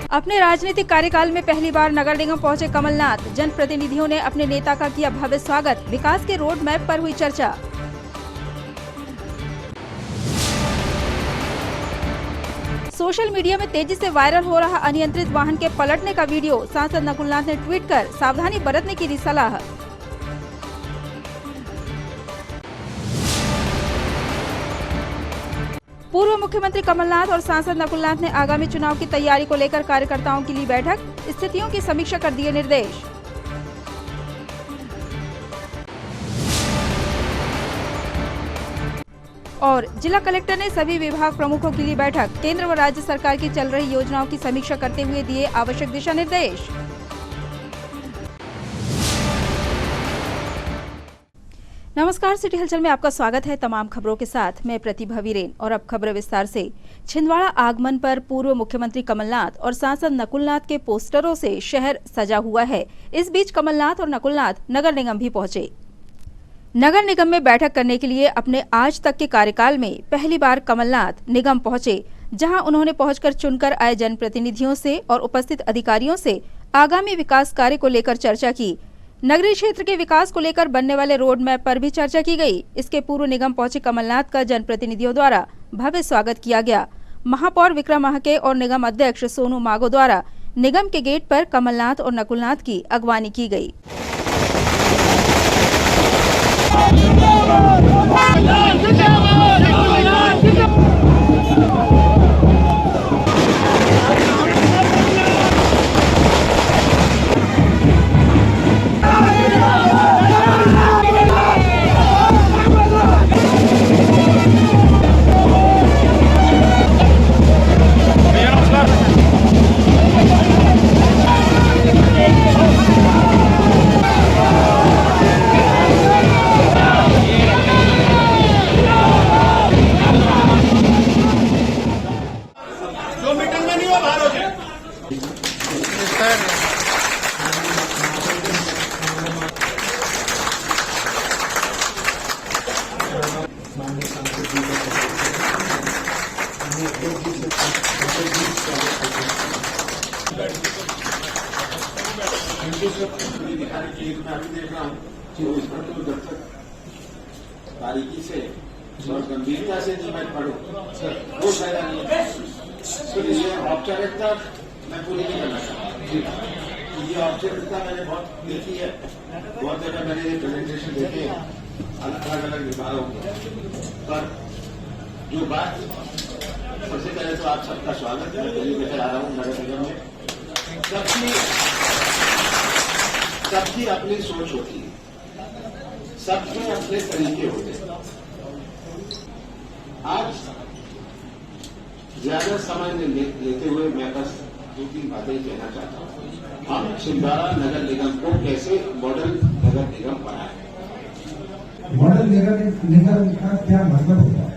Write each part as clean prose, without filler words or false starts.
अपने राजनीतिक कार्यकाल में पहली बार नगर निगम पहुंचे कमलनाथ। जनप्रतिनिधियों ने अपने नेता का किया भव्य स्वागत। विकास के रोड मैप पर हुई चर्चा। सोशल मीडिया में तेजी से वायरल हो रहा अनियंत्रित वाहन के पलटने का वीडियो। सांसद नकुलनाथ ने ट्वीट कर सावधानी बरतने की दी सलाह। पूर्व मुख्यमंत्री कमलनाथ और सांसद नकुलनाथ ने आगामी चुनाव की तैयारी को लेकर कार्यकर्ताओं की ली बैठक। स्थितियों की समीक्षा कर दिए निर्देश। और जिला कलेक्टर ने सभी विभाग प्रमुखों की ली बैठक। केंद्र व राज्य सरकार की चल रही योजनाओं की समीक्षा करते हुए दिए आवश्यक दिशा निर्देश। नमस्कार, सिटी हलचल में आपका स्वागत है। तमाम खबरों के साथ मैं प्रतिभा वीरेन और अब खबर विस्तार से। छिंदवाड़ा आगमन पर पूर्व मुख्यमंत्री कमलनाथ और सांसद नकुलनाथ के पोस्टरों से शहर सजा हुआ है। इस बीच कमलनाथ और नकुलनाथ नगर निगम भी पहुंचे। नगर निगम में बैठक करने के लिए अपने आज तक के कार्यकाल में पहली बार कमलनाथ निगम पहुंचे, जहां उन्होंने पहुंचकर चुनकर आए जनप्रतिनिधियों से और उपस्थित अधिकारियों से आगामी विकास कार्य को लेकर चर्चा की। नगरीय क्षेत्र के विकास को लेकर बनने वाले रोड मैप पर भी चर्चा की गई। इसके पूर्व निगम पहुंचे कमलनाथ का जनप्रतिनिधियों द्वारा भव्य स्वागत किया गया। महापौर विक्रम महाके और निगम अध्यक्ष सोनू मागो द्वारा निगम के गेट पर कमलनाथ और नकुलनाथ की अगवानी की गई। बारीकी से और गंभीरता से जो मैं पढ़ूं वो फायदा नहीं है। तो ये औपचारिकता मैं पूरी नहीं करना चाहता। ये औपचारिकता मैंने बहुत देखी है, बहुत जगह मैंने ये प्रेजेंटेशन देखे अलग अलग विभागों के। पर जो बात सबसे पहले तो आप सबका स्वागत है। दिल्ली में आ रहा हूँ नगर निगम में। सबकी अपनी सोच होती है, सबके अपने तरीके होते हैं। आज ज्यादा समय लेते हुए मैं बस 2-3 बातें कहना चाहता हूँ। हम छिंदवाड़ा नगर निगम को कैसे मॉडल नगर निगम बनाए। मॉडल नगर निगम का क्या मतलब होता है,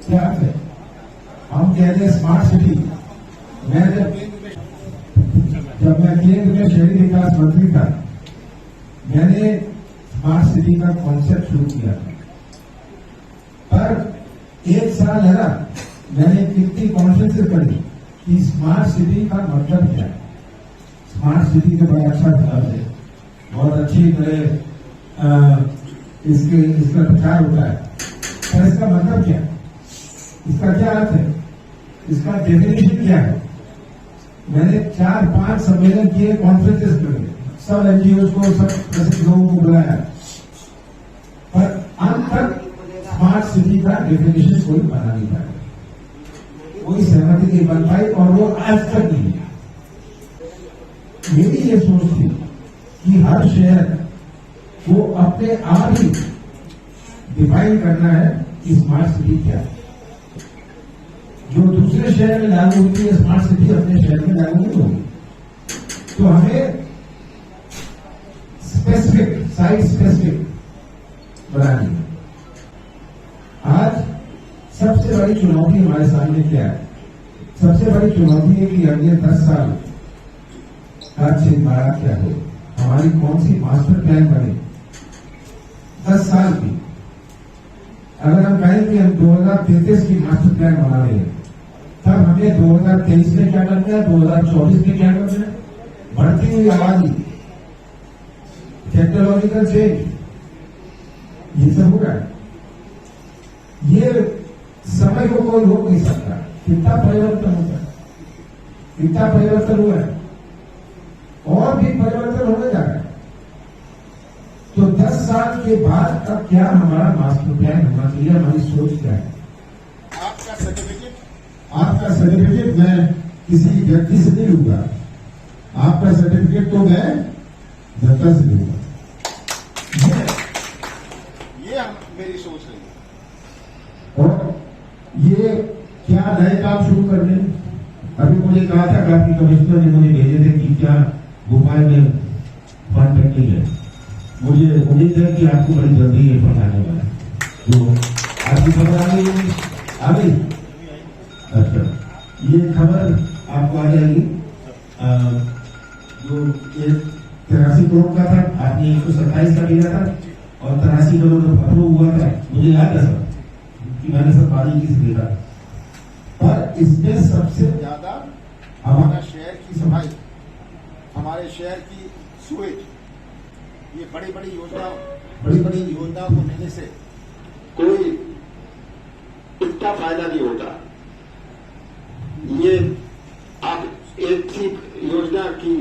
क्या है? हम कहते हैं स्मार्ट सिटी। जब मैं केंद्र में शहरी विकास मंत्री था, मैंने स्मार्ट सिटी का कॉन्सेप्ट शुरू किया था। पर 1 साल लगा। मैंने कितनी कॉन्फ्रेंसेस करी कि स्मार्ट सिटी का मतलब क्या है। स्मार्ट सिटी का बड़ा अच्छा मतलब है, बहुत अच्छी तरह इसका प्रचार होता है। पर इसका मतलब क्या है, इसका क्या अर्थ है, इसका डेफिनेशन क्या है? मैंने 4-5 सम्मेलन किए, कॉन्फ्रेंसेस करे, सब एनजीओ को, सब प्रसिद्ध लोगों को बुलाया, पर अंत तक स्मार्ट सिटी का डेफिनेशन कोई बना नहीं पाया, कोई सहमति नहीं बन पाई और वो आज तक नहीं है। मेरी ये सोच थी कि हर शहर को अपने आप ही डिफाइन करना है कि स्मार्ट सिटी क्या है। जो दूसरे शहर में लागू होती है स्मार्ट सिटी, अपने शहर में लागू नहीं होगी। तो हमें स्पेसिफिक, साइट स्पेसिफिक बनानी है। आज सबसे बड़ी चुनौती हमारे सामने क्या है? सबसे बड़ी चुनौती है कि अगले 10 साल का छिंदवाड़ा क्या हो, हमारी कौन सी मास्टर प्लान बने 10 साल की। अगर हम कहें कि हम 2033 की मास्टर प्लान बना रहे हैं तब हमें 2023 में क्या करना है, 2024 में क्या करना है, बढ़ती हुई आबादी, टेक्नोलॉजिकल चेंज, ये सब हो रहा है। ये समय को कोई रोक नहीं सकता। कितना परिवर्तन होता है, कितना परिवर्तन हुआ है, और भी परिवर्तन होने जा रहा है। तो 10 साल के बाद का क्या हमारा मास्टर प्लान होना चाहिए, हमारी सोच क्या है। आपका सर्टिफिकेट मैं किसी व्यक्ति से नहीं लूंगा, आपका सर्टिफिकेट तो मैं जनता से लूंगा। ये मेरी सोच रही है। और ये क्या नए काम शुरू करने, अभी मुझे कहा था काफी कमिश्नर ने मुझे भेजे थे कि क्या भोपाल में फंड पेंडिंग है। मुझे उम्मीद है कि आपको बड़ी जल्दी ये फंड आने वाला है। जो आपकी खबर आ गई। अच्छा, ये खबर आपको आ जाएगी। जो 83 करोड़ का था, आपने 127 का दिया था, और 83 करोड़ अप्रूव हुआ था। मुझे याद है सर कि मैंने सब बारीकी से देखा, पर इसमें सबसे ज्यादा हमारा शहर की सफाई, हमारे शहर की सुएज, ये बड़ी बड़ी योजनाओं को लेने से कोई इतना फायदा नहीं होता। ये आप एक ही योजना की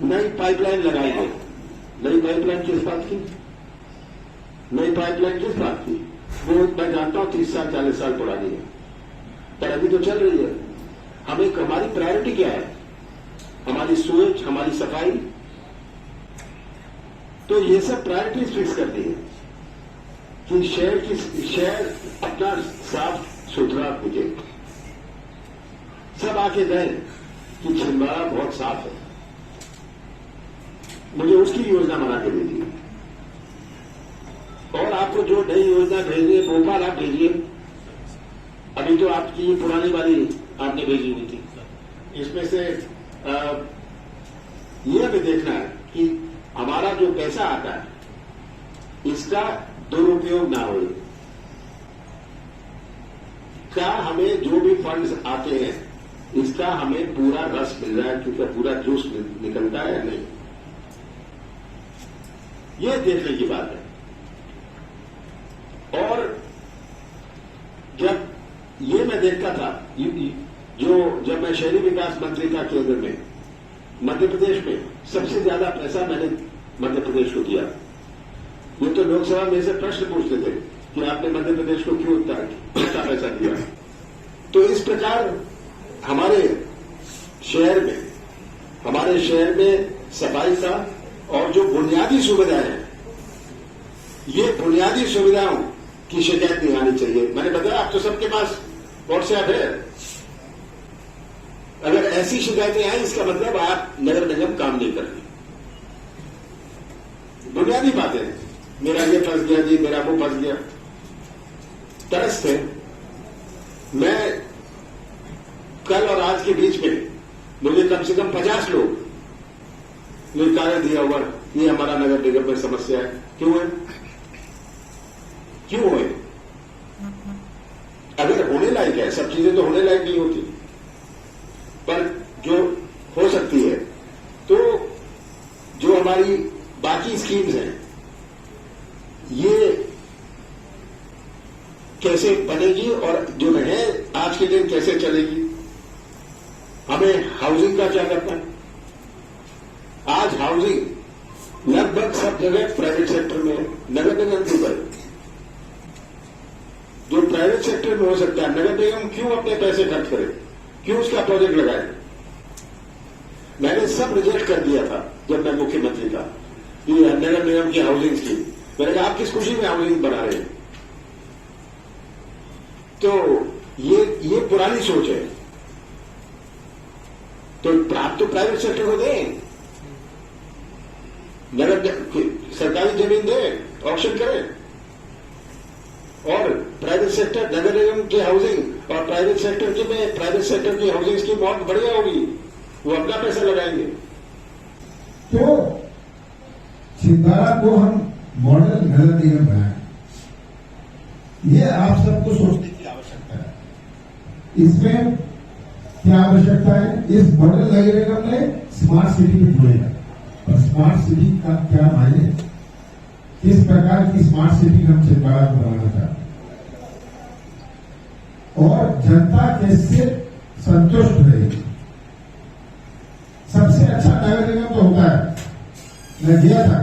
नई पाइपलाइन लगाएंगे। नई पाइपलाइन किस बात की? नई पाइपलाइन किस बात की? वो मैं जानता हूं 30 साल 40 साल पुरानी है, पर अभी तो चल रही है। हमारी प्रायोरिटी क्या है? हमारी सोच, हमारी सफाई। तो ये सब प्रायोरिटीज फिक्स करती है कि शहर अपना साफ सुथरा दिखे। सब आके गए कि छिंदवाड़ा बहुत साफ है, मुझे उसकी योजना बना के दे दी। और आपको जो नई योजना भेजी है, भोपाल आप भेजिए। अभी तो आपकी ये पुरानी वाली आपने भेजी हुई थी। इसमें से ये हमें देखना है कि हमारा जो पैसा आता है इसका दुरुपयोग ना हो। क्या हमें जो भी फंड्स आते हैं इसका हमें पूरा रस मिल रहा है, क्योंकि पूरा जूस निकलता है या नहीं, ये देखने की बात है। और जब ये मैं देखता था, जब मैं शहरी विकास मंत्री था केंद्र में, मध्य प्रदेश में सबसे ज्यादा पैसा मैंने मध्य प्रदेश को दिया। ये तो लोकसभा में से प्रश्न पूछते थे कि आपने मध्य प्रदेश को क्यों इतना पैसा दिया। तो इस प्रकार हमारे शहर में सफाई का और जो बुनियादी सुविधाएं हैं, ये बुनियादी सुविधाओं की शिकायत नहीं आनी चाहिए। मैंने बताया आप तो सबके पास व्हाट्सएप है। अगर ऐसी शिकायतें आई इसका मतलब आप नगर निगम काम नहीं कर रही। बुनियादी बातें, मेरा ये फंस गया जी, मेरा वो फंस गया, तरस थे। मैं कल और आज के बीच में मुझे कम से कम 50 लोग ने कार्य दिया हुआ, ये हमारा नगर निगम में समस्या है। क्यों है? अगर होने लायक है, सब चीजें तो होने लायक नहीं होती, पर जो हो सकती है, तो जो हमारी बाकी स्कीम्स हैं ये कैसे बनेगी और जो है आज के दिन कैसे चलेगी। हमें हाउसिंग का क्या करना है? आज हाउसिंग लगभग सब जगह प्राइवेट सेक्टर में, नगर निगम के ऊपर जो प्राइवेट सेक्टर में हो सकता है, नगर निगम क्यों अपने पैसे खर्च करे, क्यों उसका प्रोजेक्ट लगाए। मैंने सब रिजेक्ट कर दिया था जब मैं मुख्यमंत्री था, ये नगर निगम की हाउसिंग स्कीम। मैंने कहा आप किस खुशी में हाउसिंग बना रहे हैं? तो ये पुरानी सोच है। तो आप तो प्राइवेट सेक्टर को दें, नगर सरकारी जमीन दें, ऑक्शन करें, और प्राइवेट सेक्टर नगर निगम की हाउसिंग और प्राइवेट सेक्टर की हाउसिंग स्कीम बहुत बढ़िया होगी, वो अपना पैसा लगाएंगे। तो छिंदवाड़ा को हम मॉडल नगर निगम बनाए, ये आप सबको सोचने की आवश्यकता है। इसमें क्या आवश्यकता है? इस मॉडल नगर निगम ने स्मार्ट सिटी में जुड़ेगा, और स्मार्ट सिटी का क्या मायने, किस प्रकार की स्मार्ट सिटी हम छिंदवाड़ा को बनाना चाहते हैं और जनता कैसे संतुष्ट रहेगी। सबसे अच्छा नगर निगम तो होता है, मैं गया था,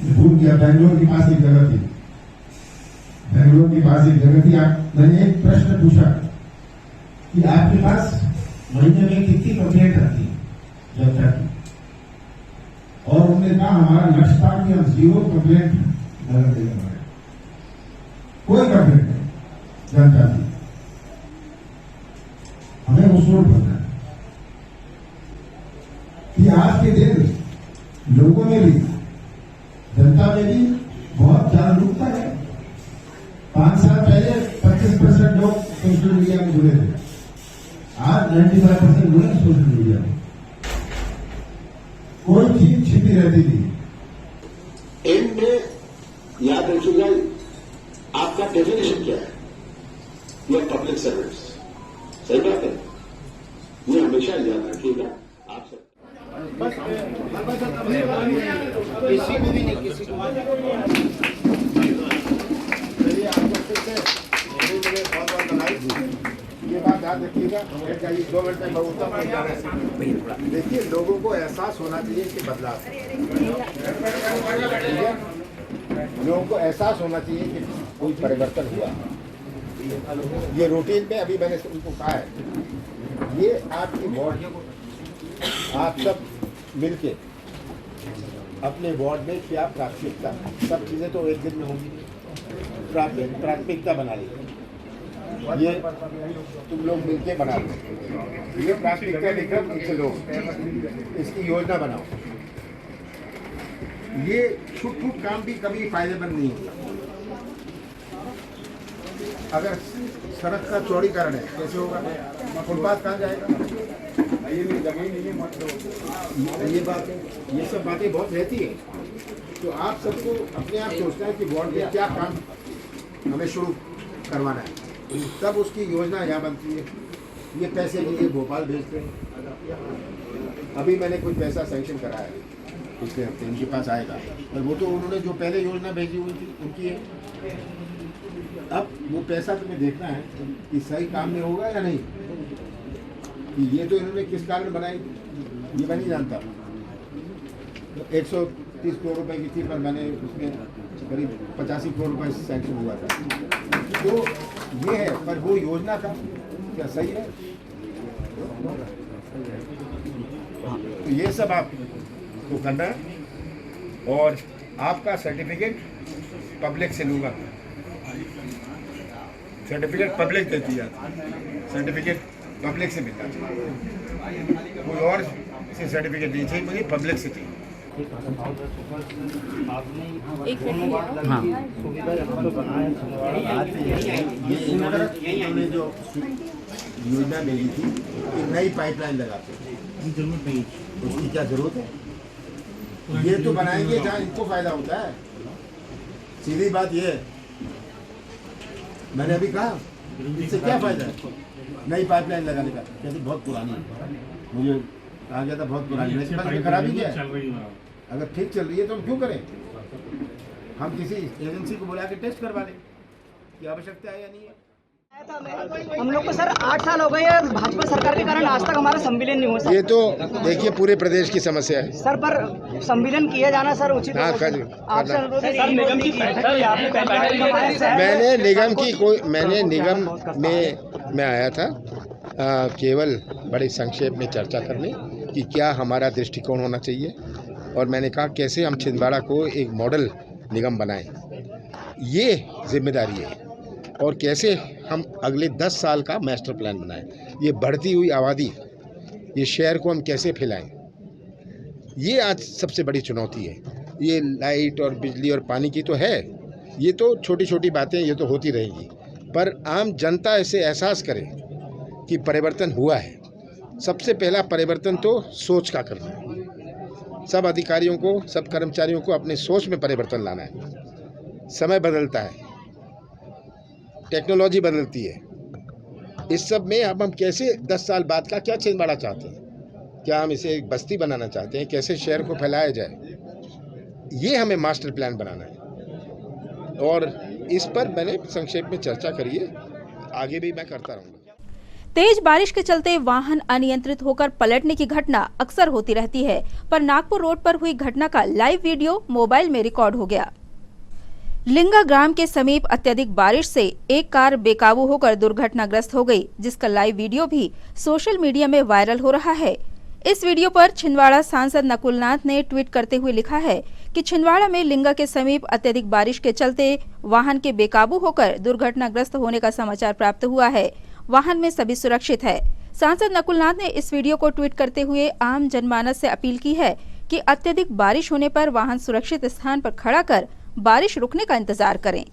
भूल गया, बेंगलोर के पास एक जगह थी, बेंगलोर के पास एक जगह थी। मैंने एक प्रश्न पूछा कि आपके पास महीने में कितनी कंप्लेंट आती है जनता की, और उन्होंने कहा हमारा लक्ष्य था कि हम 0 कंप्लेंट नगर निगम में, कोई कंप्लेंट नहीं जनता की। हमें उसूल बनना है कि आज के दिन लोगों में भी, जनता में भी बहुत जागरूकता है। 5 साल पहले 25% लोग सोशल मीडिया में जुड़े थे, आज 95% जुड़े सोशल मीडिया में। कोई चीज छिपी रहती थी। एंड में याद रखिएगा, आपका डेफिनेशन क्या है? ये पब्लिक सर्विस, सही बात है, ये हमेशा याद रखिएगा। आप सब किसी को भी नहीं, किसी को चलिए, आपको फिर से बहुत बहुत बधाई। ये बात याद रखिएगा, 2 मिनट में बहुत देखिए, लोगों को एहसास होना चाहिए कि बदलाव, ठीक है, लोगों को एहसास होना चाहिए कि कोई परिवर्तन हुआ। ये रूटीन में अभी मैंने उनको कहा है, ये आपकी वार्ड, आप सब मिलके अपने वार्ड में क्या प्राथमिकता, सब चीज़ें तो एक दिन में होंगी, प्राथमिकता बना लीजिए, ये तुम लोग मिलके बना लो, ये प्राथमिकता लेकर इनसे लो, इसकी योजना बनाओ। ये छूट काम भी कभी फायदेमंद नहीं होता। अगर सड़क का चौड़ीकरण है, कैसे होगा? फुटपाथ कहाँ जाएगा? ये बातें, ये सब बातें बहुत रहती है। तो आप सबको अपने आप सोचना है कि वार्ड में क्या काम हमें शुरू करवाना है, तब उसकी योजना यहाँ बनती है। ये पैसे लिए भोपाल भेजते हैं। अभी मैंने कुछ पैसा सैंक्शन कराया है, पिछले हफ्ते इनके पास आएगा, और वो तो उन्होंने जो पहले योजना भेजी हुई थी उनकी है। अब वो पैसा तुम्हें देखना है कि सही काम में होगा या नहीं, कि ये तो इन्होंने किस कारण बनाई, ये मैं नहीं जानता। तो 130 करोड़ रुपए की थी, पर मैंने उसमें करीब 85 करोड़ रुपए सैंक्शन हुआ था। तो ये है, पर वो योजना का क्या सही है? तो ये सब आपको करना है, और आपका सर्टिफिकेट पब्लिक से लूँगा। सर्टिफिकेट पब्लिक देती है, सर्टिफिकेट पब्लिक से मिलता है, कोई और से सर्टिफिकेट नहीं चाहिए, मुझे पब्लिक से चाहिए। ये इन्होंने जो योजना मिली थी कि नई पाइपलाइन लगाते हैं, जरूरत नहीं, उसकी क्या जरूरत है? ये तो बनाएंगे जहाँ इनको फायदा होता है। सीधी बात ये है, मैंने अभी कहा इससे क्या फायदा है नई पाइपलाइन लगाने का? कहते बहुत पुरानी है, मुझे कहा गया था बहुत पुरानी है, खराब ही क्या है? अगर ठीक चल रही है तो हम क्यों करें? हम किसी एजेंसी को बुला के टेस्ट करवा लें कि आवश्यकता है या नहीं है। हम लोग को सर 8 साल हो गए हैं, भाजपा सरकार के कारण आज तक हमारा संविलियन नहीं हुआ सर। ये तो देखिए पूरे प्रदेश की समस्या है सर, पर संविलियन किया जाना सर उचित है। आपसे अनुरोध है, निगम की मैंने निगम में मैं आया था केवल बड़े संक्षेप में चर्चा करने कि क्या हमारा दृष्टिकोण होना चाहिए, और मैंने कहा कैसे हम छिंदवाड़ा को एक मॉडल निगम बनाएं, ये जिम्मेदारी है, और कैसे हम अगले 10 साल का मास्टर प्लान बनाएं। ये बढ़ती हुई आबादी, ये शहर को हम कैसे फैलाएं, ये आज सबसे बड़ी चुनौती है। ये लाइट और बिजली और पानी की तो है, ये तो छोटी छोटी बातें, ये तो होती रहेंगी, पर आम जनता ऐसे एहसास करे कि परिवर्तन हुआ है। सबसे पहला परिवर्तन तो सोच का करना है। सब अधिकारियों को, सब कर्मचारियों को अपने सोच में परिवर्तन लाना है। समय बदलता है, टेक्नोलॉजी बदलती है, इस सब में अब हम कैसे 10 साल बाद का क्या छिंदवाड़ा चाहते हैं, क्या हम इसे एक बस्ती बनाना चाहते हैं, कैसे शहर को फैलाया जाए, ये हमें मास्टर प्लान बनाना है। और इस पर मैंने संक्षेप में चर्चा करी है, आगे भी मैं करता रहूँगा। तेज बारिश के चलते वाहन अनियंत्रित होकर पलटने की घटना अक्सर होती रहती है, पर नागपुर रोड पर हुई घटना का लाइव वीडियो मोबाइल में रिकॉर्ड हो गया। लिंगा ग्राम के समीप अत्यधिक बारिश से एक कार बेकाबू होकर दुर्घटनाग्रस्त हो गई, जिसका लाइव वीडियो भी सोशल मीडिया में वायरल हो रहा है। इस वीडियो पर छिंदवाड़ा सांसद नकुलनाथ ने ट्वीट करते हुए लिखा है कि छिंदवाड़ा में लिंगा के समीप अत्यधिक बारिश के चलते वाहन के बेकाबू होकर दुर्घटनाग्रस्त होने का समाचार प्राप्त हुआ है। वाहन में सभी सुरक्षित है। सांसद नकुलनाथ ने इस वीडियो को ट्वीट करते हुए आम जनमानस से अपील की है कि अत्यधिक बारिश होने पर वाहन सुरक्षित स्थान पर खड़ा कर बारिश रुकने का इंतजार करें।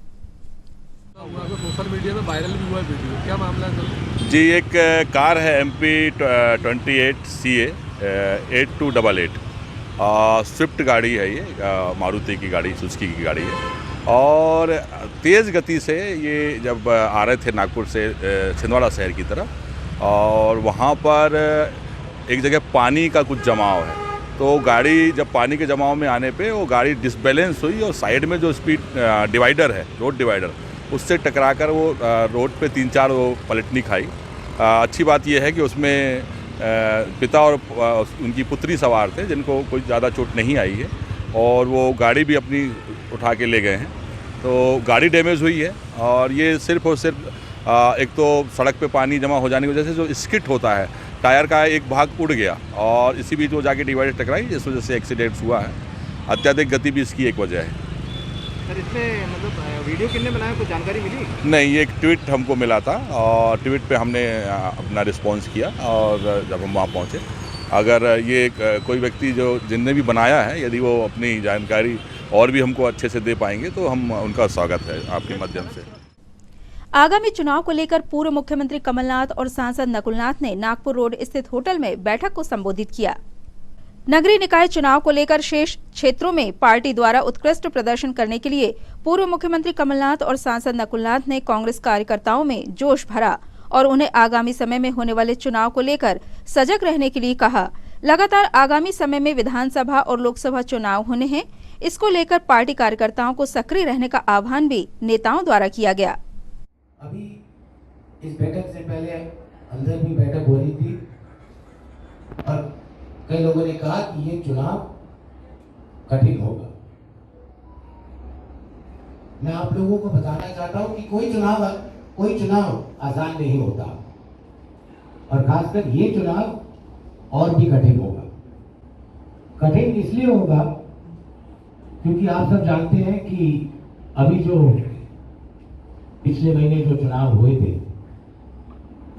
सोशल मीडिया में वायरल भी हुआ वीडियो, क्या मामला है? जी, एक कार है MP 28 CA 8288 स्विफ्ट गाड़ी है ये, मारुति की गाड़ी, सुजुकी की गाड़ी है। और तेज़ गति से ये जब आ रहे थे नागपुर से छिंदवाड़ा शहर की तरफ, और वहाँ पर एक जगह पानी का कुछ जमाव है, तो गाड़ी जब पानी के जमाव में आने पे वो गाड़ी डिसबैलेंस हुई और साइड में जो स्पीड डिवाइडर है, रोड डिवाइडर, उससे टकराकर वो रोड पे 3-4 वो पलटनी खाई। अच्छी बात यह है कि उसमें पिता और उनकी पुत्री सवार थे, जिनको कोई ज़्यादा चोट नहीं आई है, और वो गाड़ी भी अपनी उठा के ले गए हैं। तो गाड़ी डैमेज हुई है, और ये सिर्फ और सिर्फ एक तो सड़क पे पानी जमा हो जाने की वजह से जो स्किट होता है, टायर का एक भाग उड़ गया और इसी बीच वो जाके डिवाइडर टकराई, जिस वजह से एक्सीडेंट हुआ है। अत्यधिक गति भी इसकी एक वजह है। सर, इसमें मतलब वीडियो किसने बनाया, कुछ जानकारी मिली? नहीं, ये एक ट्वीट हमको मिला था और ट्वीट पे हमने अपना रिस्पांस किया, और जब हम वहाँ पहुँचे, अगर ये कोई व्यक्ति जिनने भी बनाया है, यदि वो अपनी जानकारी और भी हमको अच्छे से दे पाएंगे तो हम उनका स्वागत है आपके माध्यम से। आगामी चुनाव को लेकर पूर्व मुख्यमंत्री कमलनाथ और सांसद नकुलनाथ ने नागपुर रोड स्थित होटल में बैठक को संबोधित किया। नगरीय निकाय चुनाव को लेकर शेष क्षेत्रों में पार्टी द्वारा उत्कृष्ट प्रदर्शन करने के लिए पूर्व मुख्यमंत्री कमलनाथ और सांसद नकुलनाथ ने कांग्रेस कार्यकर्ताओं में जोश भरा और उन्हें आगामी समय में होने वाले चुनाव को लेकर सजग रहने के लिए कहा। लगातार आगामी समय में विधानसभा और लोकसभा चुनाव होने हैं, इसको लेकर पार्टी कार्यकर्ताओं को सक्रिय रहने का आह्वान भी नेताओं द्वारा किया गया। अभी इस बैठक से पहले अंदर भी बैठक हो रही थी और कई लोगों ने कहा कि ये चुनाव कठिन होगा। मैं आप लोगों को बताना चाहता हूं कि कोई चुनाव आसान नहीं होता, और खासकर ये चुनाव और भी कठिन होगा। कठिन इसलिए होगा क्योंकि आप सब जानते हैं कि अभी जो पिछले महीने जो चुनाव हुए थे,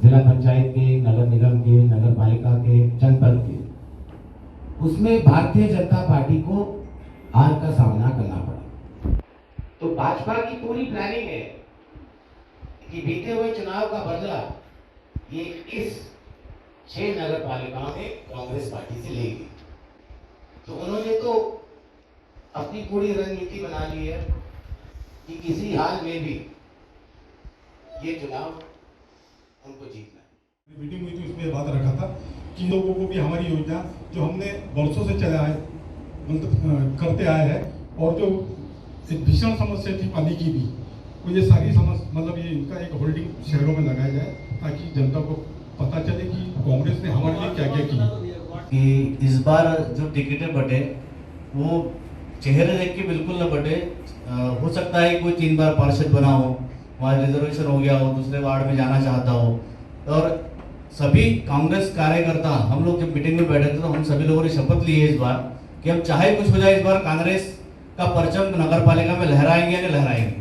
जिला पंचायत के, नगर निगम के, नगर पालिका के, जनपद के, उसमें भारतीय जनता पार्टी को हार का सामना करना पड़ा। तो भाजपा की पूरी प्लानिंग है कि बीते हुए चुनाव का बदला ये इस 6 नगर पालिकाओं में कांग्रेस पार्टी से लेगी। तो उन्होंने तो अपनी पूरी रणनीति बना ली है कि किसी हाल में भी ये चुनाव उनको जीतना है। मीटिंग हुई थी, उसमें बात रखा था कि लोगों को भी हमारी योजना जो हमने वर्षों से चला है, मतलब करते आए हैं, और जो एक भीषण समस्या थी पानी की भी, तो ये सारी समस्या, मतलब ये इनका एक होल्डिंग शहरों में लगाया जाए ताकि जनता को पता चले कि कांग्रेस ने हमारे लिए क्या क्या किया। कि इस बार जो टिकटें बटे वो चेहरे देख के बिल्कुल न बटे। हो सकता है कोई 3 बार पार्षद बना हो, वहाँ रिजर्वेशन हो गया हो, दूसरे वार्ड में जाना चाहता हो, और सभी कांग्रेस कार्यकर्ता, हम लोग जब मीटिंग में बैठे थे तो हम सभी लोगों ने शपथ ली है इस बार कि हम चाहे कुछ हो जाए, इस बार कांग्रेस का परचम नगर पालिका में लहराएंगे या नहीं लहराएंगे,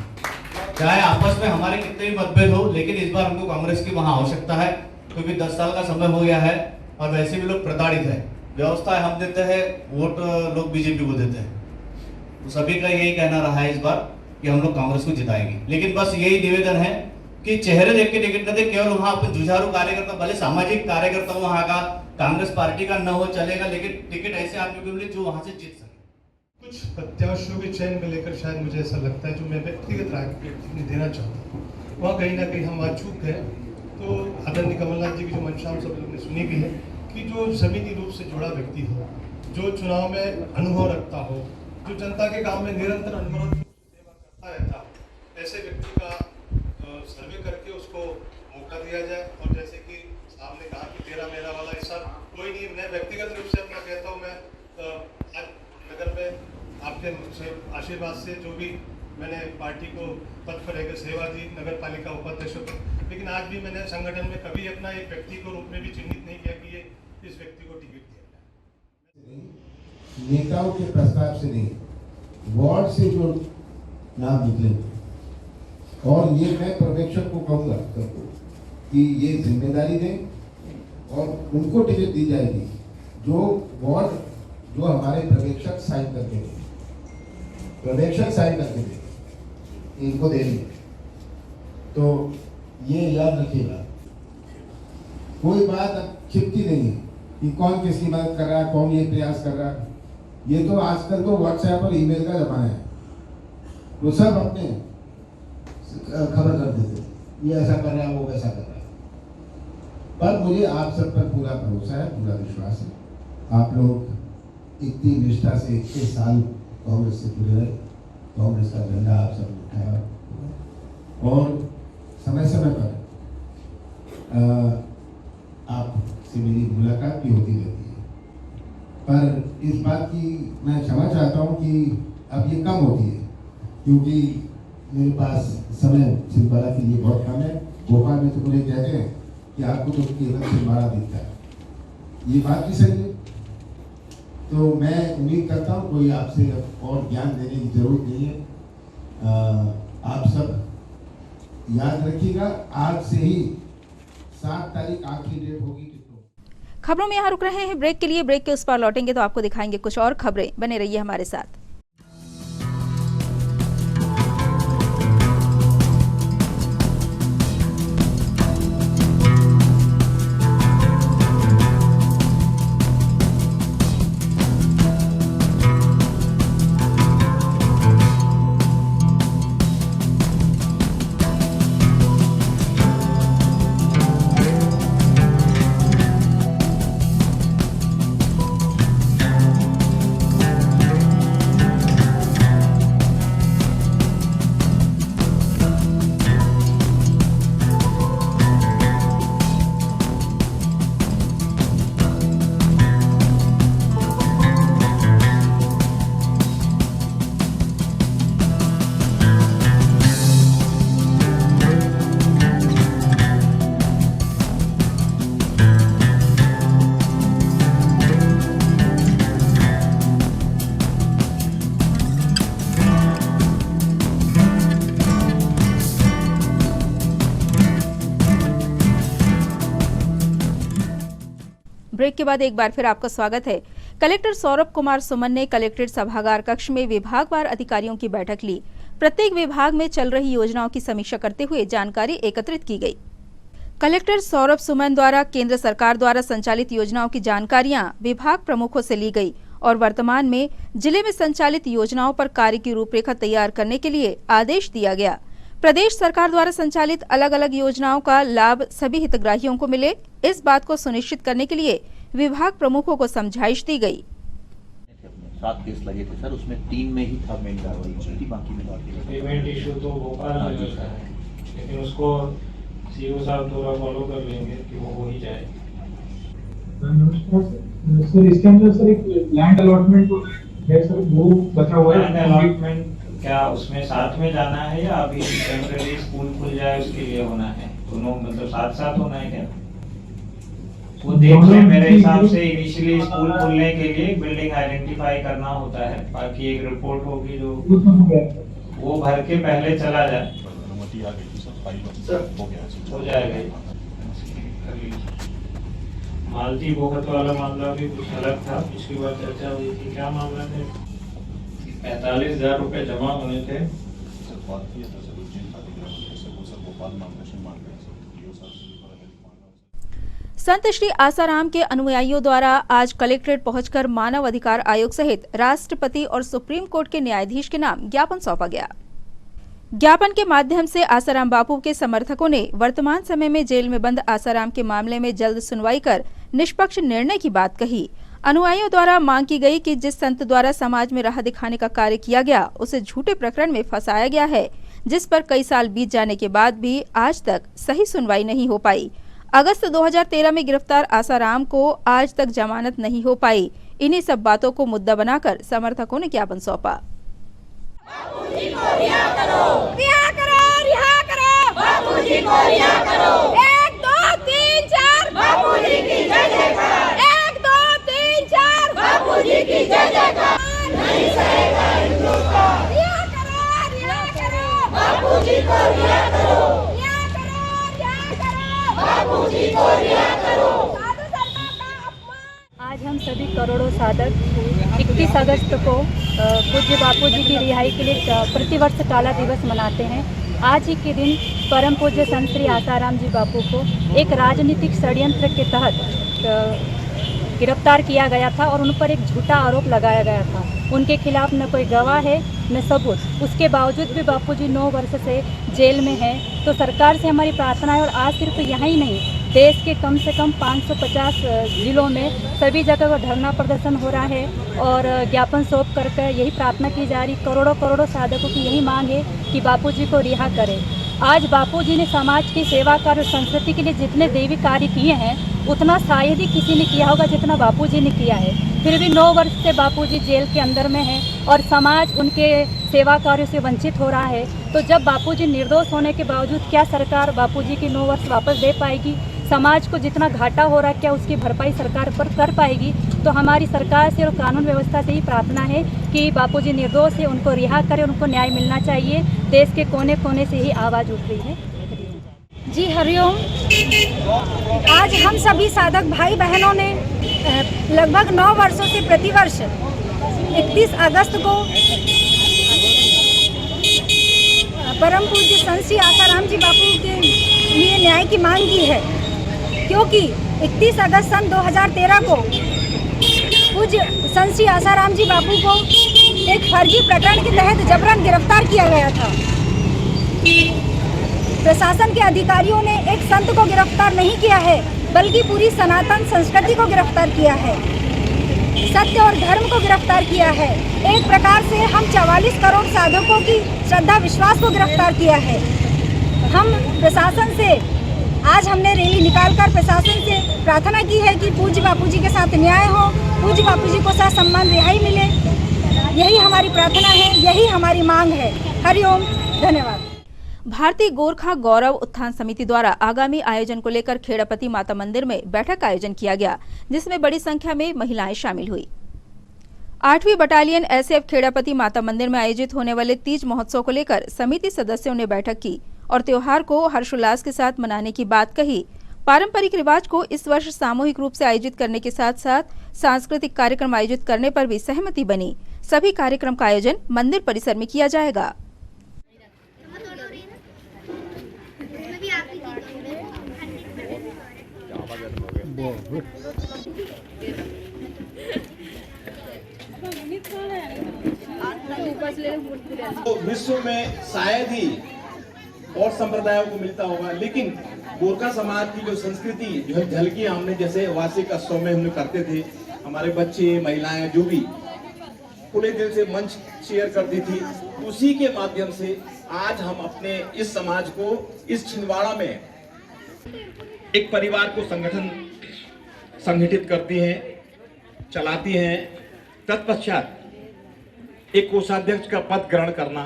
चाहे आपस में हमारे कितने भी मतभेद हो, लेकिन इस बार हमको कांग्रेस की वहाँ आवश्यकता है, क्योंकि 10 साल का समय हो गया है और वैसे भी लोग प्रताड़ित है। व्यवस्था हम देते हैं, वोट लोग बीजेपी को देते हैं। तो सभी का यही कहना रहा है इस बार कि हम लोग कांग्रेस को जिताएंगे, लेकिन बस यही निवेदन है कि चेहरे देख के टिकट न दे, केवल वहाँ पर जुझारू कार्यकर्ता, भले सामाजिक कार्यकर्ता वहाँ का कांग्रेस पार्टी का न हो चलेगा, लेकिन टिकट ऐसे आदमी को मिले जो वहाँ से जीत सके। कुछ प्रत्याशियों के चयन में लेकर शायद मुझे ऐसा लगता है, जो मैं व्यक्तिगत राय देना चाहता हूँ, वहाँ कहीं ना कहीं हम आज चूक गए। तो आदरणीय कमलनाथ जी की जो मंशा हम सब लोगों ने सुनी भी है कि जो जमीनी रूप से जुड़ा व्यक्ति हो, जो चुनाव में अनुभव रखता हो, जो जनता के काम में निरंतर अनुभव सेवा करता रहता हो, ऐसे व्यक्ति का सर्वे करके उसको मौका दिया जाए। और जैसे कि साहब ने कहा कि तेरा मेरा वाला ऐसा कोई नहीं, मैं व्यक्तिगत रूप से अपना कहता हूँ, मैं आज नगर में आपके आशीर्वाद से जो भी मैंने पार्टी को पद पर रहकर सेवा दी, नगर पालिका उपाध्यक्ष पर, लेकिन आज भी मैंने संगठन में कभी अपना एक व्यक्ति को रूप में भी चिन्हित नहीं किया कि ये इस व्यक्ति को टिकट दिया जाए। नेताओं के प्रस्ताव से नहीं, वार्ड से जो नाम निकले, और ये मैं पर्यवेक्षक को कहूँगा कि ये जिम्मेदारी दें और उनको टिकट दी जाएगी जो वार्ड, जो हमारे पर्यवेक्षक साइन करके दें, पर्यवेक्षक साइन करके दें, इनको देंगे। तो ये याद रखिएगा, कोई बात अब छिपती नहीं है कि कौन किसकी मदद कर रहा है, कौन ये प्रयास कर रहा है। ये तो आजकल तो व्हाट्सएप और ईमेल का जमाना है, वो सब अपने खबर कर देते, ये ऐसा कर रहा है, वो वैसा कर रहा है। पर मुझे आप सब पर पूरा भरोसा है, पूरा विश्वास है। आप लोग इतनी निष्ठा से 21 साल कांग्रेस से जुड़े रहे, कांग्रेस का झंडा आप सब उठाया, और समय समय पर आपसे मेरी मुलाकात भी होती रहती है। पर इस बात की मैं क्षमा चाहता हूँ कि अब ये कम होती है, क्योंकि मेरे पास समय छिंदवाड़ा के लिए बहुत कम है। भोपाल में तो मुझे कहते हैं कि आपको तो केवल छिंदवाड़ा दिखता है, ये बात भी सही है। तो मैं उम्मीद करता हूँ कोई आपसे और ज्ञान देने की जरूरत नहीं है। आप सब याद रखिएगा, आज से ही 7 तारीख आखिरी डेट होगी। खबरों में यहाँ रुक रहे हैं ब्रेक के लिए। ब्रेक के उस पार लौटेंगे तो आपको दिखाएंगे कुछ और खबरें। बने रहिए हमारे साथ। ब्रेक के बाद एक बार फिर आपका स्वागत है। कलेक्टर सौरभ कुमार सुमन ने कलेक्ट्रेट सभागार कक्ष में विभागवार अधिकारियों की बैठक ली। प्रत्येक विभाग में चल रही योजनाओं की समीक्षा करते हुए जानकारी एकत्रित की गई। कलेक्टर सौरभ सुमन द्वारा केंद्र सरकार द्वारा संचालित योजनाओं की जानकारियां विभाग प्रमुखों से ली गई और वर्तमान में जिले में संचालित योजनाओं पर कार्य की रूपरेखा तैयार करने के लिए आदेश दिया गया। प्रदेश सरकार द्वारा संचालित अलग अलग योजनाओं का लाभ सभी हितग्राहियों को मिले, इस बात को सुनिश्चित करने के लिए विभाग प्रमुखों को समझाइश दी गई। 7 केस लगे थे सर, उसमें 3 में ही था मेन कार्रवाई हुई थी, बाकी में पेमेंट इशू तो भोपाल में होता है, लेकिन उसको सीओ साहब थोड़ा फॉलो कर लेंगे कि वो हो ही जाए। सर इसके अंदर सर एक लैंड अलॉटमेंट है सर, वो बचा हुआ है। लैंड अलॉटमेंट क्या उसमें साथ में जाना है या अभी टेम्परेरी स्कूल खुल जाए उसके लिए होना है? दोनों मतलब साथ साथ होना है क्या? वो देख ले, मेरे हिसाब से इनिशियली स्कूल खुलने के लिए बिल्डिंग आइडेंटिफाई करना होता है, बाकी एक रिपोर्ट होगी जो वो भर के पहले चला जाए, अनुमति आ गई सर, हो जाएगा। मालती बोहत वाला मामला भी कुछ अलग था, पिछली बार चर्चा हुई थी, क्या मामला थे? 45,000 रुपए जमा होने थे। संत श्री आसाराम के अनुयायियों द्वारा आज कलेक्ट्रेट पहुंचकर मानव अधिकार आयोग सहित राष्ट्रपति और सुप्रीम कोर्ट के न्यायाधीश के नाम ज्ञापन सौंपा गया। ज्ञापन के माध्यम से आसाराम बापू के समर्थकों ने वर्तमान समय में जेल में बंद आसाराम के मामले में जल्द सुनवाई कर निष्पक्ष निर्णय की बात कही। अनुयायियों द्वारा मांग की गई कि जिस संत द्वारा समाज में राह दिखाने का कार्य किया गया उसे झूठे प्रकरण में फंसाया गया है, जिस पर कई साल बीत जाने के बाद भी आज तक सही सुनवाई नहीं हो पाई। अगस्त 2013 में गिरफ्तार आसाराम को आज तक जमानत नहीं हो पाई। इन्हीं सब बातों को मुद्दा बनाकर समर्थकों ने ज्ञापन सौंपा। बापूजी को रिहा करो, रिहा करो, रिहा करो, बापूजी को रिहा करो। 1 2 3 4 बापूजी की जय जयकार। 1 2 3 4 बापूजी की जय जयकार। नहीं सहेगा हिंदुस्तान। रिहा करो, रिहा करो, बापूजी को रिहा करो, रिहा करो, रिहा करो, बापूजी को रिहा करो। साधु संतों का अपमान। आज हम सभी करोड़ों साधक 31 अगस्त को पूज्य बापूजी की रिहाई के लिए प्रतिवर्ष काला दिवस मनाते हैं। आज ही के दिन परम पूज्य संत श्री आसाराम जी बापू को एक राजनीतिक षड्यंत्र के तहत गिरफ्तार किया गया था और उन पर एक झूठा आरोप लगाया गया था। उनके खिलाफ न कोई गवाह है न सबूत। उसके बावजूद भी बापूजी 9 वर्ष से जेल में हैं। तो सरकार से हमारी प्रार्थना है, और आज सिर्फ यहाँ ही नहीं, देश के कम से कम 550 जिलों में सभी जगह धरना प्रदर्शन हो रहा है और ज्ञापन सौंप करके यही प्रार्थना की जा रही। करोड़ों साधकों की यही मांग है कि बापूजी को रिहा करें। आज बापूजी ने समाज की सेवा कार्य और संस्कृति के लिए जितने दैवी कार्य किए हैं उतना शायद ही किसी ने किया होगा जितना बापूजी ने किया है। फिर भी 9 वर्ष से बापूजी जेल के अंदर में हैं और समाज उनके सेवा कार्यों से वंचित हो रहा है। तो जब बापूजी निर्दोष होने के बावजूद क्या सरकार बापूजी के 9 वर्ष वापस दे पाएगी? समाज को जितना घाटा हो रहा है क्या उसकी भरपाई सरकार पर कर पाएगी? तो हमारी सरकार से और कानून व्यवस्था से ही प्रार्थना है कि बापूजी निर्दोष है, उनको रिहा करें, उनको न्याय मिलना चाहिए। देश के कोने कोने से ही आवाज़ उठ रही है। जी हरिओम। आज हम सभी साधक भाई बहनों ने लगभग 9 वर्षों से प्रतिवर्ष 31 अगस्त को परम पूज्य संत श्री आसाराम जी बापू के लिए न्याय की मांग की है, क्योंकि 31 अगस्त सन 2013 को पूज्य संत श्री आसाराम जी बापू को एक फर्जी प्रकरण के तहत जबरन गिरफ्तार किया गया था। प्रशासन के अधिकारियों ने एक संत को गिरफ्तार नहीं किया है, बल्कि पूरी सनातन संस्कृति को गिरफ्तार किया है, सत्य और धर्म को गिरफ्तार किया है। एक प्रकार से हम 44 करोड़ साधकों की श्रद्धा विश्वास को गिरफ्तार किया है। हम प्रशासन से आज हमने रैली निकालकर प्रशासन से प्रार्थना की है कि पूज्य बापूजी के साथ न्याय हो, पूज्य बापूजी को साथ सम्मान रिहाई मिले। यही हमारी प्रार्थना है, यही हमारी मांग है। हरिओम, धन्यवाद। भारतीय गोरखा गौरव उत्थान समिति द्वारा आगामी आयोजन को लेकर खेड़ापति माता मंदिर में बैठक का आयोजन किया गया, जिसमें बड़ी संख्या में महिलाएं शामिल हुई। 8वीं बटालियन एसएफ खेड़ापति माता मंदिर में आयोजित होने वाले तीज महोत्सव को लेकर समिति सदस्यों ने बैठक की और त्योहार को हर्षोल्लास के साथ मनाने की बात कही। पारंपरिक रिवाज को इस वर्ष सामूहिक रूप से आयोजित करने के साथ साथ सांस्कृतिक कार्यक्रम आयोजित करने पर भी सहमति बनी। सभी कार्यक्रम का आयोजन मंदिर परिसर में किया जाएगा। तो विश्व में शायद ही और संप्रदायों को मिलता होगा, लेकिन गोरखा समाज की जो संस्कृति जो झलकी हमने जैसे वार्षिक उत्सव में हमने करते थे, हमारे बच्चे महिलाएं जो भी खुले दिल से मंच शेयर करती थी, उसी के माध्यम से आज हम अपने इस समाज को इस छिंदवाड़ा में एक परिवार को संगठित करती हैं, चलाती हैं। तत्पश्चात एक कोषाध्यक्ष का पद ग्रहण करना,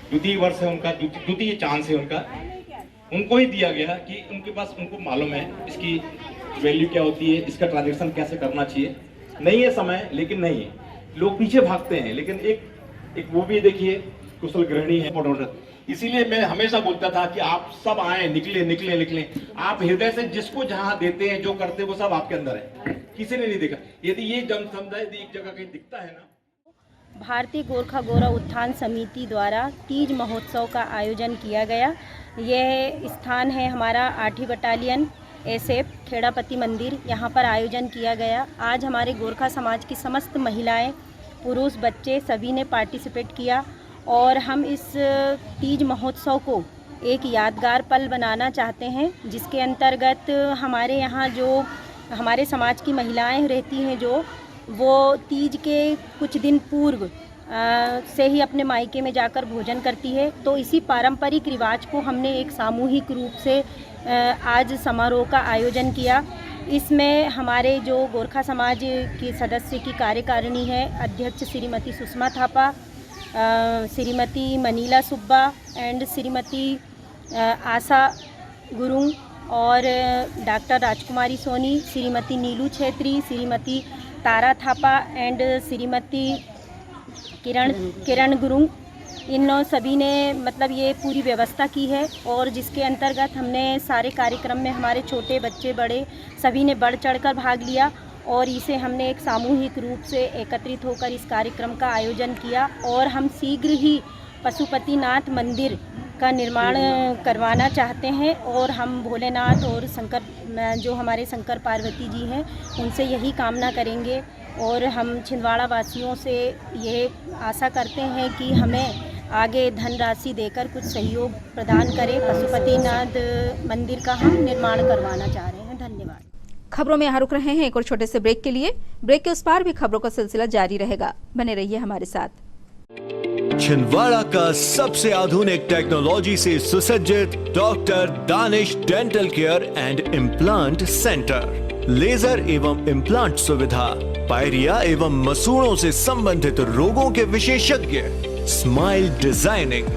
द्वितीय वर्ष है उनका, द्वितीय चांस है उनका, उनको ही दिया गया कि उनके पास, उनको मालूम है इसकी वैल्यू क्या होती है, इसका ट्रांजैक्शन कैसे करना चाहिए। नहीं है समय, लेकिन नहीं है, लोग पीछे भागते हैं, लेकिन एक वो भी देखिए कुशल गृहिणी है। इसीलिए मैं हमेशा बोलता था कि आप सब आए, निकले। आप हृदय से जिसको जहां देते हैं, जो करते हैं, वो सब आपके अंदर है, किसी ने नहीं देखा। यदि ये जन समुदाय एक जगह कहीं दिखता है ना। भारतीय गोरखा गौरव उत्थान समिति द्वारा तीज महोत्सव का आयोजन किया गया। यह स्थान है हमारा 8वीं बटालियन एसएफ खेड़ापति मंदिर, यहाँ पर आयोजन किया गया। आज हमारे गोरखा समाज की समस्त महिलाएं, पुरुष, बच्चे सभी ने पार्टिसिपेट किया और हम इस तीज महोत्सव को एक यादगार पल बनाना चाहते हैं, जिसके अंतर्गत हमारे यहाँ जो हमारे समाज की महिलाएं रहती हैं जो वो तीज के कुछ दिन पूर्व से ही अपने मायके में जाकर भोजन करती है। तो इसी पारंपरिक रिवाज को हमने एक सामूहिक रूप से आज समारोह का आयोजन किया। इसमें हमारे जो गोरखा समाज के सदस्य की कार्यकारिणी है, अध्यक्ष श्रीमती सुषमा थापा, श्रीमती मनीला सुब्बा एंड श्रीमती आशा गुरुंग और doctor Rajkumari Soni, Shrimati Neelu Chhetri, Shrimati Tara Thapa and Shrimati किरण गुरुंग, इन सभी ने मतलब ये पूरी व्यवस्था की है। और जिसके अंतर्गत हमने सारे कार्यक्रम में हमारे छोटे बच्चे बड़े सभी ने बढ़ चढ़कर भाग लिया और इसे हमने एक सामूहिक रूप से एकत्रित होकर इस कार्यक्रम का आयोजन किया। और हम शीघ्र ही पशुपतिनाथ मंदिर का निर्माण करवाना चाहते हैं और हम भोलेनाथ और शंकर जो हमारे शंकर पार्वती जी हैं उनसे यही कामना करेंगे। और हम छिंदवाड़ा वासियों से ये आशा करते हैं कि हमें आगे धनराशि देकर कुछ सहयोग प्रदान करें। पशुपतिनाथ मंदिर का हम निर्माण करवाना चाह रहे हैं। धन्यवाद। खबरों में यहाँ रुक रहे हैं एक और छोटे से ब्रेक के लिए। ब्रेक के उस पार भी खबरों का सिलसिला जारी रहेगा, बने रहिए हमारे साथ। छिंदवाड़ा का सबसे आधुनिक टेक्नोलॉजी से सुसज्जित doctor Danish dental care and implant centre, laser एवं इम्प्लांट सुविधा, पायरिया एवं मसूड़ों से संबंधित रोगों के विशेषज्ञ, स्माइल डिजाइनिंग,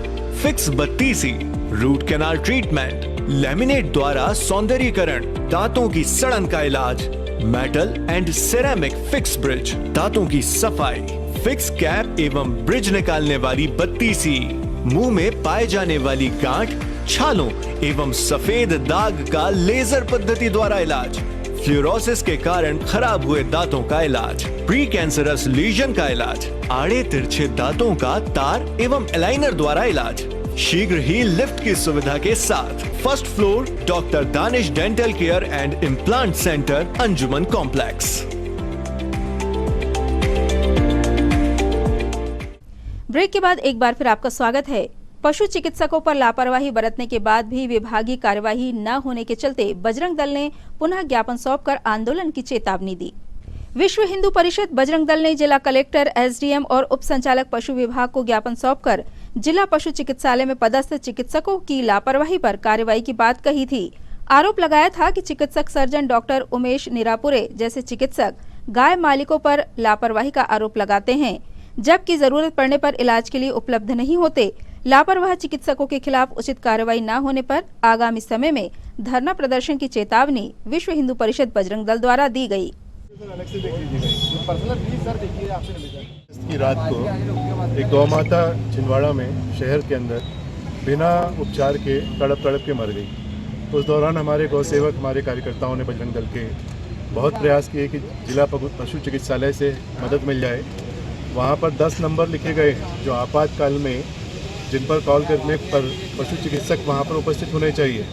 फिक्स बत्तीसी, रूट कैनाल ट्रीटमेंट, लैमिनेट द्वारा सौंदर्यीकरण, दांतों की सड़न का इलाज, metal and ceramic fix bridge, दांतों की सफाई, फिक्स कैप एवं ब्रिज निकालने वाली बत्तीसी, मुंह में पाए जाने वाली गांठ, छालों एवं सफेद दाग का लेजर पद्धति द्वारा इलाज, फ्लोरोसिस के कारण खराब हुए दांतों का इलाज, प्री कैंसरस लीजन का इलाज, आड़े तिरछे दांतों का तार एवं एलाइनर द्वारा इलाज, शीघ्र ही लिफ्ट की सुविधा के साथ। First floor doctor Danish dental care and implant centre, Anjuman complex. Break के बाद एक बार फिर आपका स्वागत है। पशु चिकित्सकों पर लापरवाही बरतने के बाद भी विभागीय कार्यवाही न होने के चलते बजरंग दल ने पुनः ज्ञापन सौंपकर आंदोलन की चेतावनी दी। विश्व हिंदू परिषद बजरंग दल ने जिला कलेक्टर, एसडीएम और उप संचालक पशु विभाग को ज्ञापन सौंपकर जिला पशु चिकित्सालय में पदस्थ चिकित्सकों की लापरवाही पर कार्रवाई की बात कही थी। आरोप लगाया था कि चिकित्सक सर्जन डॉक्टर उमेश निरापुरे जैसे चिकित्सक गाय मालिकों पर लापरवाही का आरोप लगाते हैं, जबकि जरूरत पड़ने पर इलाज के लिए उपलब्ध नहीं होते। लापरवाह चिकित्सकों के खिलाफ उचित कार्रवाई न होने पर आगामी समय में धरना प्रदर्शन की चेतावनी विश्व हिंदू परिषद बजरंग दल द्वारा दी गई। की रात को एक गौ माता छिंदवाड़ा में शहर के अंदर बिना उपचार के तड़प के मर गई। उस दौरान हमारे गौ सेवक, हमारे कार्यकर्ताओं ने बजरंग दल के बहुत प्रयास किए कि जिला पशु चिकित्सालय से मदद मिल जाए। वहाँ पर 10 नंबर लिखे गए जो आपातकाल में जिन पर कॉल करने पर पशु चिकित्सक वहाँ पर उपस्थित होने चाहिए।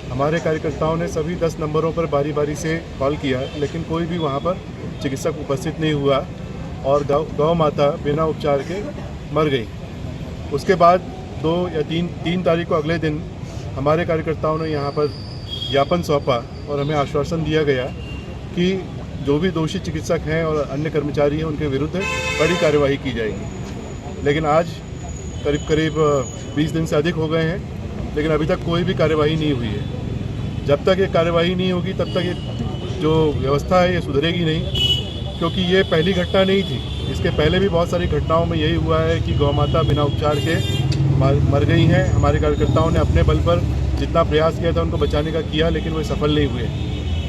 हमारे कार्यकर्ताओं ने सभी 10 नंबरों पर बारी बारी से कॉल किया, लेकिन कोई भी वहाँ पर चिकित्सक उपस्थित नहीं हुआ और गौ माता बिना उपचार के मर गई। उसके बाद 2 या 3 तारीख को अगले दिन हमारे कार्यकर्ताओं ने यहाँ पर ज्ञापन सौंपा और हमें आश्वासन दिया गया कि जो भी दोषी चिकित्सक हैं और अन्य कर्मचारी हैं उनके विरुद्ध कड़ी कार्यवाही की जाएगी। लेकिन आज करीब 20 दिन से अधिक हो गए हैं, लेकिन अभी तक कोई भी कार्यवाही नहीं हुई है। जब तक ये कार्यवाही नहीं होगी तब तक ये जो व्यवस्था है ये सुधरेगी नहीं, क्योंकि ये पहली घटना नहीं थी। इसके पहले भी बहुत सारी घटनाओं में यही हुआ है कि गौ माता बिना उपचार के मर गई हैं। हमारे कार्यकर्ताओं ने अपने बल पर जितना प्रयास किया था उनको बचाने का किया, लेकिन वो सफल नहीं हुए।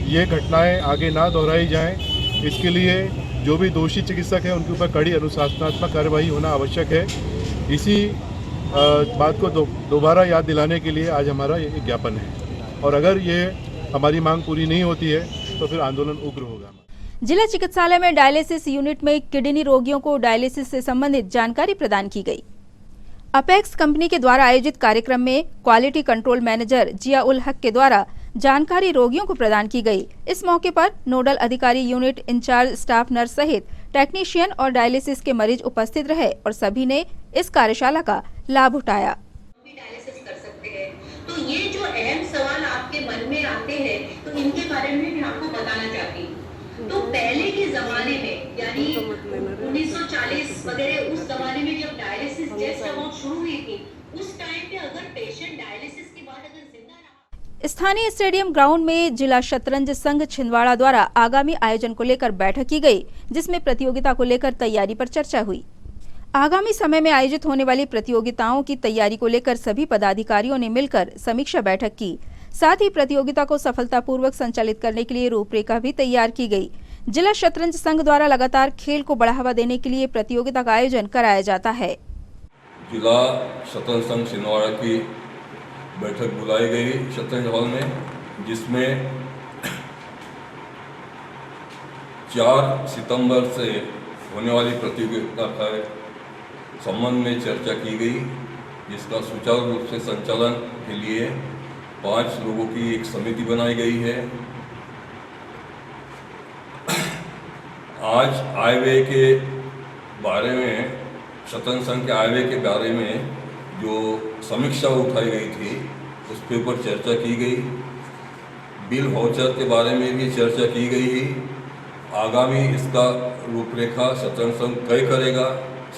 ये घटनाएं आगे ना दोहराई जाएं, इसके लिए जो भी दोषी चिकित्सक हैं उनके ऊपर कड़ी अनुशासनात्मक कार्यवाही होना आवश्यक है। इसी बात को दोबारा याद दिलाने के लिए आज हमारा ये ज्ञापन है, और अगर ये हमारी मांग पूरी नहीं होती है तो फिर आंदोलन उग्र होगा। जिला चिकित्सालय में डायलिसिस यूनिट में किडनी रोगियों को डायलिसिस से संबंधित जानकारी प्रदान की गई। अपेक्स कंपनी के द्वारा आयोजित कार्यक्रम में क्वालिटी कंट्रोल मैनेजर जिया उल हक के द्वारा जानकारी रोगियों को प्रदान की गई। इस मौके पर नोडल अधिकारी, यूनिट इंचार्ज, स्टाफ नर्स सहित टेक्नीशियन और डायलिसिस के मरीज उपस्थित रहे और सभी ने इस कार्यशाला का लाभ उठाया। डायलिसिस कर सकते हैं, तो ये जो अहम सवाल आपके मन में आते हैं, तो इनके बारे में भी आपको बताना चाहती हूँ। तो पहले के जमाने में, यानी 1940 वगैरह, उस जमाने में जब डायलिसिस जस्ट अबाउट शुरू हुई थी, उस टाइम पे अगर पेशेंट डायलिसिस के बाद अगर जिंदा रहा। स्थानीय स्टेडियम ग्राउंड में जिला शतरंज संघ छिंदवाड़ा द्वारा आगामी आयोजन को लेकर बैठक की गई, जिसमें प्रतियोगिता को लेकर तैयारी पर चर्चा हुई। आगामी समय में आयोजित होने वाली प्रतियोगिताओं की तैयारी को लेकर सभी पदाधिकारियों ने मिलकर समीक्षा बैठक की। साथ ही प्रतियोगिता को सफलतापूर्वक संचालित करने के लिए रूपरेखा भी तैयार की गई। जिला शतरंज संघ द्वारा लगातार खेल को बढ़ावा देने के लिए प्रतियोगिता का आयोजन कराया जाता है। जिला शतरंज संघ छिंदवाड़ा की बैठक बुलाई गई शतरंज हॉल में, जिसमें 4 सितंबर से होने वाली प्रतियोगिता का संबंध में चर्चा की गई, जिसका सुचारू रूप से संचालन के लिए 5 लोगों की एक समिति बनाई गई है। आज आयव्यय के बारे में, शतरंज संघ के आयव्यय के बारे में जो समीक्षा उठाई गई थी, उसके ऊपर चर्चा की गई। बिल वाउचर के बारे में भी चर्चा की गई। आगामी इसका रूपरेखा शतरंज संघ तय करेगा।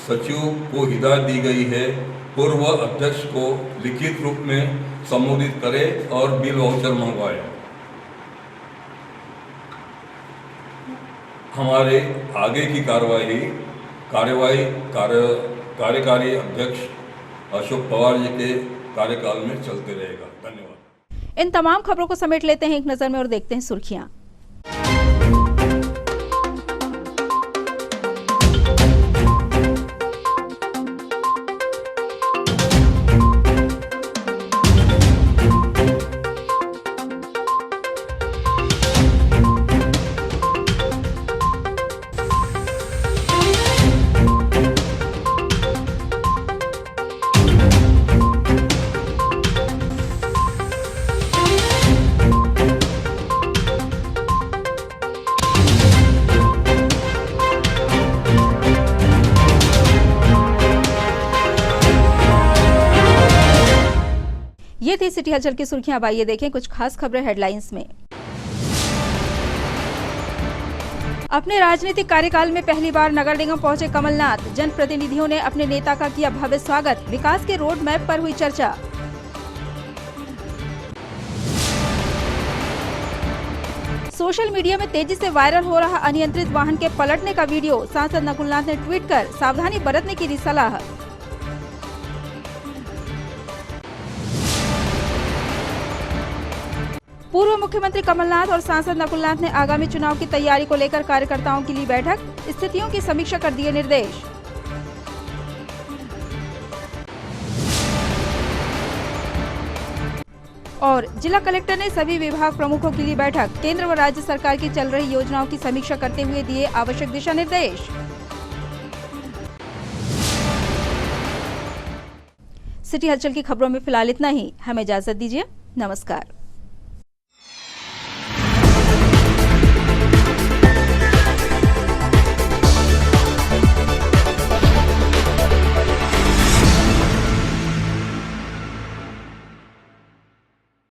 सचिव को हिदायत दी गई है पूर्व अध्यक्ष को लिखित रूप में संबोधित करे और बिल वाउचर मंगवाए। हमारे आगे की कार्यकारी अध्यक्ष अशोक पवार जी के कार्यकाल में चलते रहेगा। धन्यवाद। इन तमाम खबरों को समेट लेते हैं एक नजर में और देखते हैं सुर्खियां। ये थी सिटी हलचल की सुर्खियां। अब आइए देखें कुछ खास खबरें हेडलाइंस में। अपने राजनीतिक कार्यकाल में पहली बार नगर निगम पहुंचे कमलनाथ। जनप्रतिनिधियों ने अपने नेता का किया भव्य स्वागत। विकास के रोड मैप पर हुई चर्चा। सोशल मीडिया में तेजी से वायरल हो रहा अनियंत्रित वाहन के पलटने का वीडियो। सांसद नकुलनाथ ने ट्वीट कर सावधानी बरतने की दी सलाह। पूर्व मुख्यमंत्री कमलनाथ और सांसद नकुलनाथ ने आगामी चुनाव की तैयारी को लेकर कार्यकर्ताओं की ली बैठक। स्थितियों की समीक्षा कर दिए निर्देश। और जिला कलेक्टर ने सभी विभाग प्रमुखों की ली बैठक। केंद्र व राज्य सरकार की चल रही योजनाओं की समीक्षा करते हुए दिए आवश्यक दिशा निर्देश। सिटी हलचल की खबरों में फिलहाल इतना ही। हमें इजाजत दीजिए। नमस्कार।